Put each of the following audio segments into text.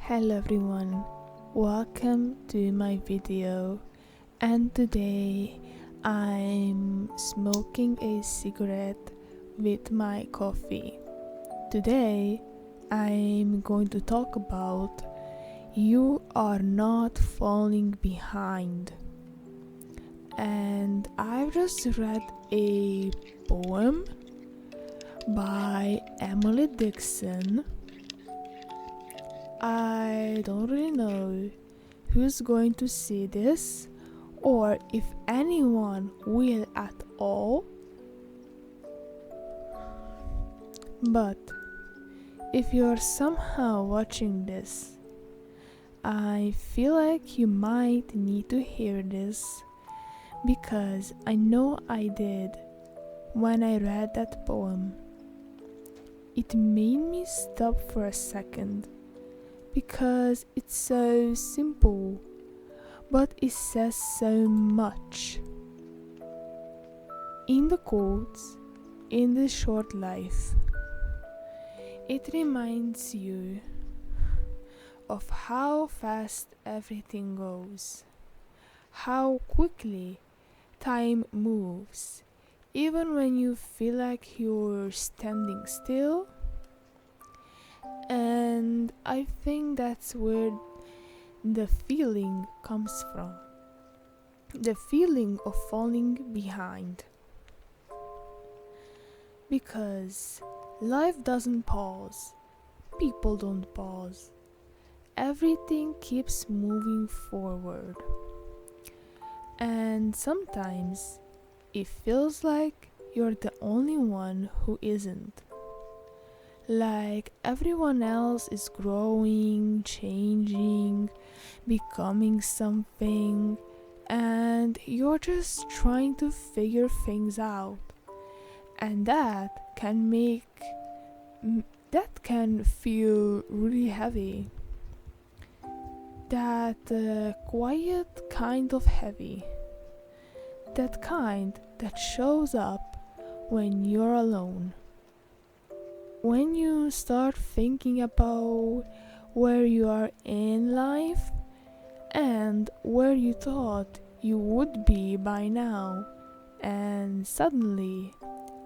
Hello everyone, welcome to my video, and today I'm smoking a cigarette with my coffee. Today I'm going to talk about you are not falling behind. And I've just read a poem by Emily Dixon. I don't really know who's going to see this or if anyone will at all, but if you're somehow watching this, I feel like you might need to hear this because I know I did when I read that poem. It made me stop for a second because it's so simple, but it says so much. In the quotes, in this short life, it reminds you of how fast everything goes, how quickly time moves, even when you feel like you're standing still. And I think that's where the feeling comes from. The feeling of falling behind. Because life doesn't pause. People don't pause. Everything keeps moving forward. And sometimes it feels like you're the only one who isn't. Like everyone else is growing, changing, becoming something, and you're just trying to figure things out. And that can feel really heavy. That quiet kind of heavy. That kind that shows up when you're alone. When you start thinking about where you are in life and where you thought you would be by now, and suddenly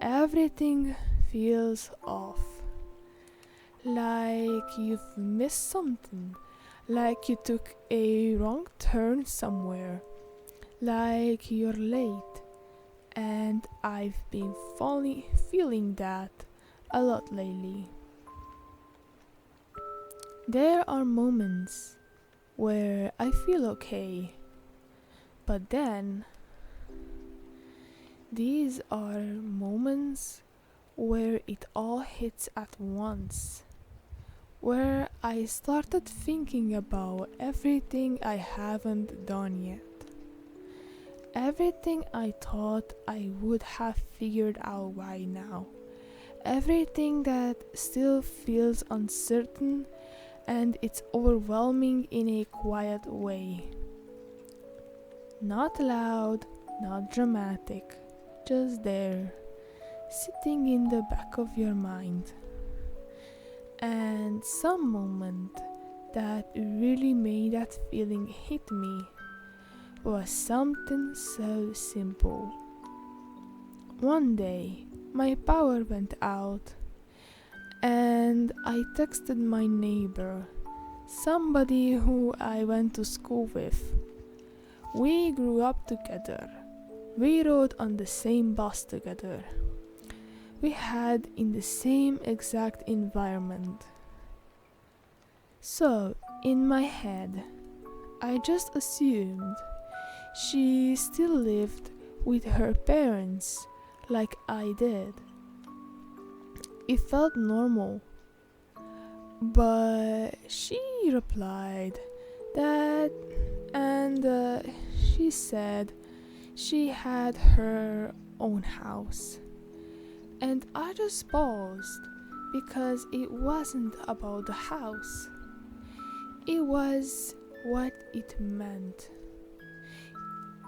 everything feels off. Like you've missed something, like you took a wrong turn somewhere, like you're late, and I've been feeling that a lot lately. There are moments where I feel okay, but then these are moments where it all hits at once, where I started thinking about everything I haven't done yet, everything I thought I would have figured out by now. Everything that still feels uncertain, and it's overwhelming in a quiet way. Not loud, not dramatic, just there, sitting in the back of your mind. And some moment that really made that feeling hit me was something so simple. One day, my power went out, and I texted my neighbor, somebody who I went to school with. We grew up together. We rode on the same bus together. We had in the same exact environment. So, in my head, I just assumed she still lived with her parents like I did. It felt normal, but she replied that, and she said she had her own house. And I just paused because it wasn't about the house. It was what it meant.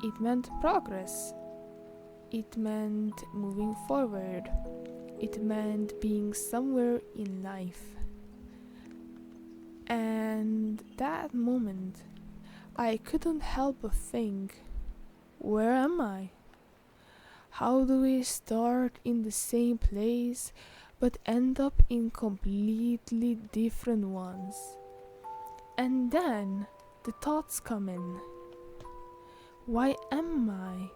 It meant progress. It meant moving forward. It meant being somewhere in life. And And that moment, I couldn't help but think, where am I? How do we start in the same place but end up in completely different ones? And then the thoughts come in. Why am I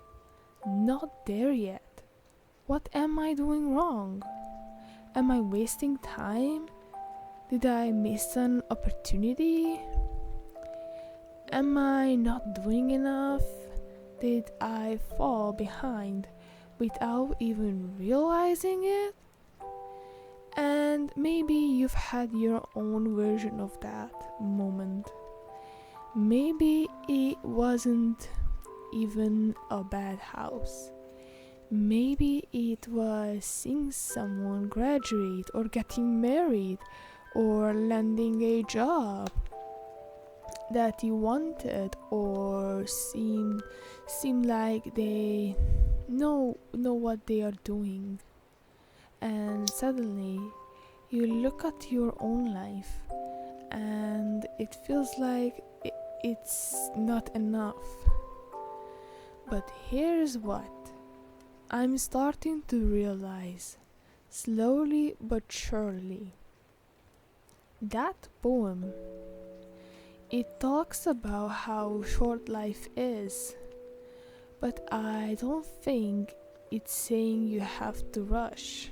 not there yet? What am I doing wrong? Am I wasting time? Did I miss an opportunity? Am I not doing enough? Did I fall behind without even realizing it? And maybe you've had your own version of that moment. Maybe it wasn't even a bad house. Maybe it was seeing someone graduate or getting married or landing a job that you wanted or seem like they know what they are doing. And suddenly you look at your own life and it feels like it's not enough. But here's what I'm starting to realize, slowly but surely. That poem, it talks about how short life is, but I don't think it's saying you have to rush.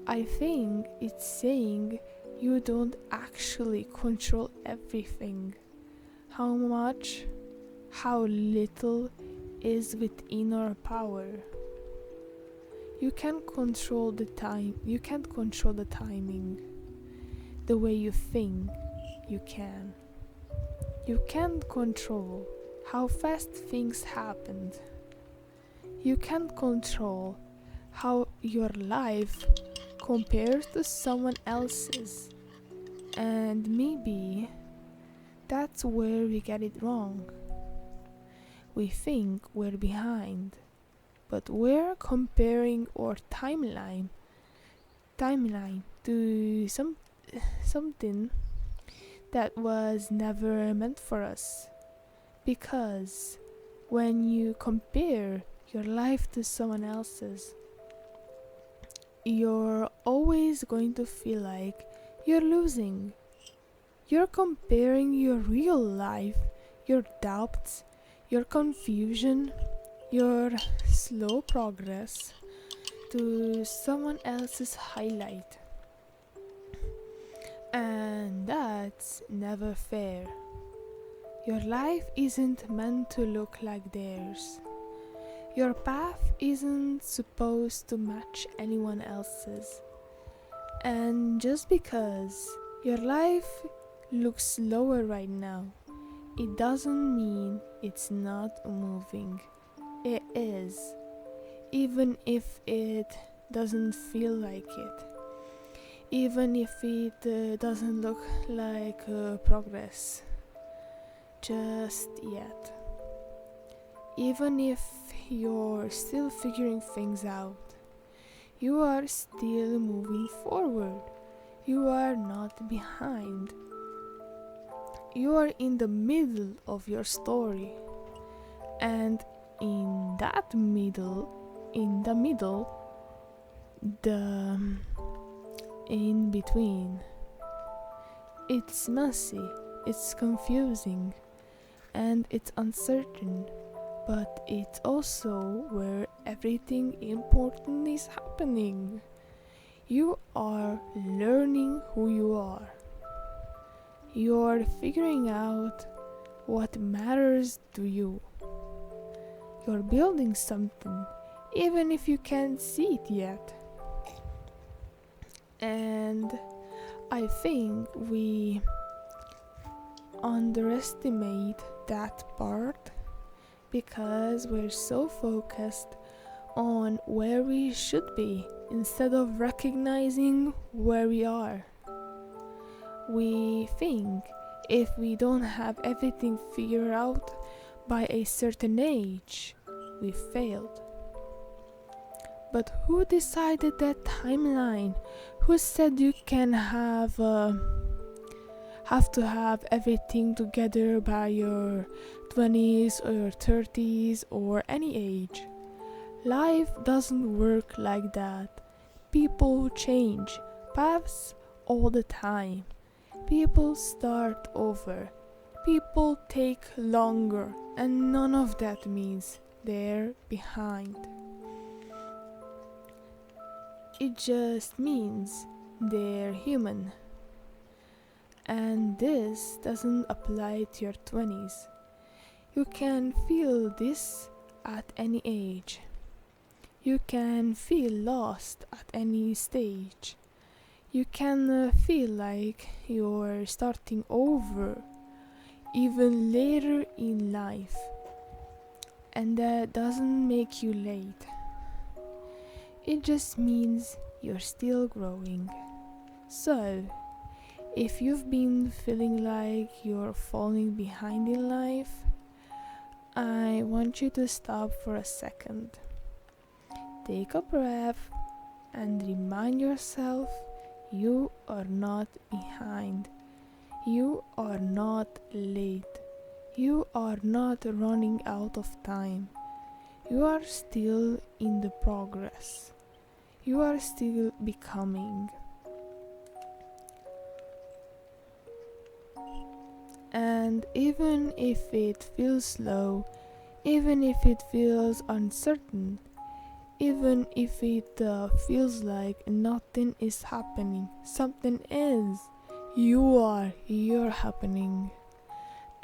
I think it's saying you don't actually control everything. How much, how little is within our power. You can't control the timing. The way you think you can. You can't control how fast things happened. You can't control how your life compares to someone else's. And maybe that's where we get it wrong. We think we're behind, but we're comparing our timeline to something that was never meant for us. Because when you compare your life to someone else's, you're always going to feel like you're losing. You're comparing your real life, your doubts, your confusion, your slow progress to someone else's highlight. And that's never fair. Your life isn't meant to look like theirs. Your path isn't supposed to match anyone else's. And just because your life looks slower right now, it doesn't mean it's not moving. It is, even if it doesn't feel like it. Even if it doesn't look like progress just yet. Even if you're still figuring things out, you are still moving forward. You are not behind. You are in the middle of your story. And in the middle, the in between, it's messy, it's confusing, and it's uncertain, but it's also where everything important is happening. You are learning who you are. You're figuring out what matters to you. You're building something, even if you can't see it yet. And I think we underestimate that part because we're so focused on where we should be instead of recognizing where we are. We think if we don't have everything figured out by a certain age, we failed. But who decided that timeline? Who said you can have have to have everything together by your 20s or your 30s or any age. Life doesn't work like that. People change paths all the time. People start over. People take longer, and none of that means they're behind. It just means they're human. And this doesn't apply to your 20s. You can feel this at any age. You can feel lost at any stage. You can feel like you're starting over even later in life. And that doesn't make you late. It just means you're still growing. So, if you've been feeling like you're falling behind in life, I want you to stop for a second. Take a breath and remind yourself you are not behind. You are not late. You are not running out of time. You are still in the progress. You are still becoming. And even if it feels slow, even if it feels uncertain, even if it feels like nothing is happening, something is. You're happening.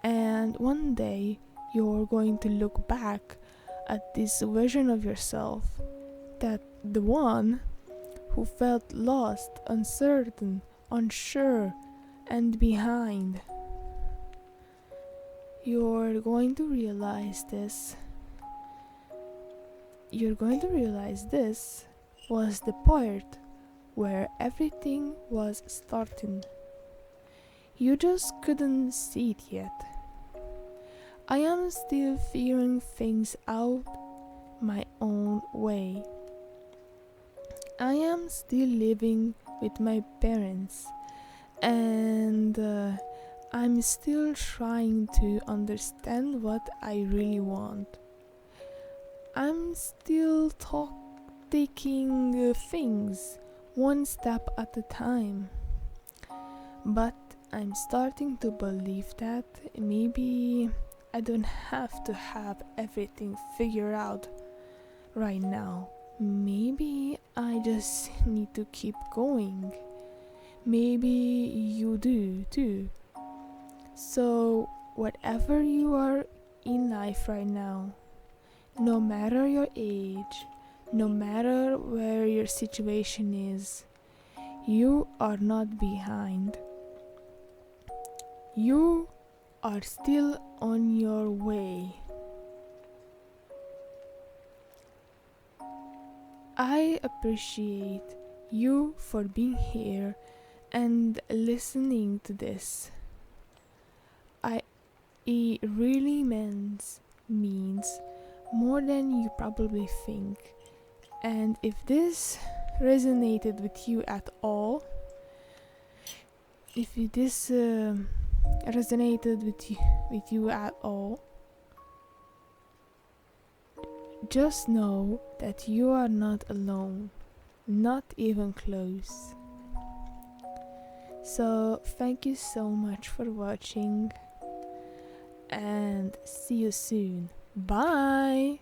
And one day you're going to look back at this version of yourself, that the one who felt lost, uncertain, unsure, and behind. You're going to realize this. You're going to realize this was the part where everything was starting. You just couldn't see it yet. I am still figuring things out my own way. I am still living with my parents, and I'm still trying to understand what I really want. I'm still taking things one step at a time. But I'm starting to believe that maybe I don't have to have everything figured out right now. Maybe I just need to keep going. Maybe you do too. So, whatever you are in life right now, no matter your age, no matter where your situation is, you are not behind. You are still on your way. I appreciate you for being here and listening to this. It really means more than you probably think. And if this resonated with you at all, if this resonated with you at all, just know that you are not alone, not even close. So thank you so much for watching, and see you soon. Bye!